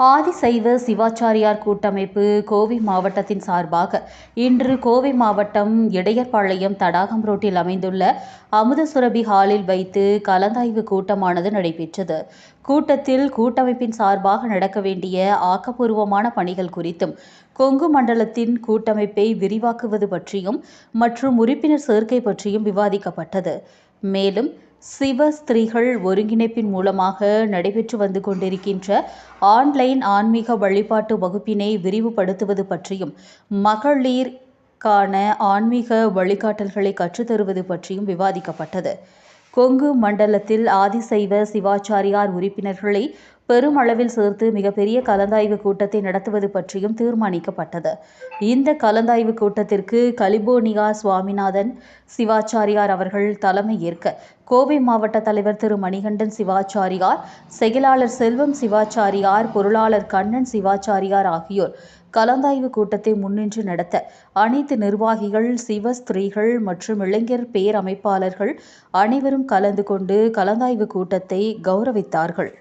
ஆதிசைவ சிவாச்சாரியார் கூட்டமைப்பு கோவை மாவட்டத்தின் சார்பாக இன்று கோவை மாவட்டம் இடையர்பாளையம் தடாகம் ரோட்டில் அமைந்துள்ள அமுதசுரபி ஹாலில் வைத்து கலந்தாய்வு கூட்டமானது நடைபெற்றது. கூட்டத்தில் கூட்டமைப்பின் சார்பாக நடக்க வேண்டிய ஆக்கப்பூர்வமான பணிகள் குறித்தும், கொங்கு மண்டலத்தின் கூட்டமைப்பை விரிவாக்குவது பற்றியும் மற்றும் உறுப்பினர் சேர்க்கை பற்றியும் விவாதிக்கப்பட்டது. மேலும் சிவ ஸ்திரீகள் ஒருங்கிணைப்பின் மூலமாக நடைபெற்று வந்து கொண்டிருக்கின்ற ஆன்லைன் ஆன்மீக வழிபாட்டு வகுப்பினை விரிவுபடுத்துவது பற்றியும், மகளிருக்கான ஆன்மீக வழிகாட்டல்களை கற்றுத்தருவது பற்றியும் விவாதிக்கப்பட்டது. கொங்கு மண்டலத்தில் ஆதிசைவ சிவாச்சாரியார் உறுப்பினர்களை பெருமளவில் சேர்த்து மிகப்பெரிய கலந்தாய்வு கூட்டத்தை நடத்துவது பற்றியும் தீர்மானிக்கப்பட்டது. இந்த கலந்தாய்வு கூட்டத்திற்கு கலிபோர்னியா சுவாமிநாதன் சிவாச்சாரியார் அவர்கள் தலைமை ஏற்க, கோவை மாவட்ட தலைவர் திரு மணிகண்டன் சிவாச்சாரியார், செயலாளர் செல்வம் சிவாச்சாரியார், பொருளாளர் கண்ணன் சிவாச்சாரியார் ஆகியோர் கலந்தாய்வு கூட்டத்தை முன்னின்று நடத்த அனைத்து நிர்வாகிகள், சிவ ஸ்திரீகள் மற்றும் இளைஞர் பேரமைப்பாளர்கள் அனைவரும் கலந்து கொண்டு கலந்தாய்வு கூட்டத்தை கௌரவித்தார்கள்.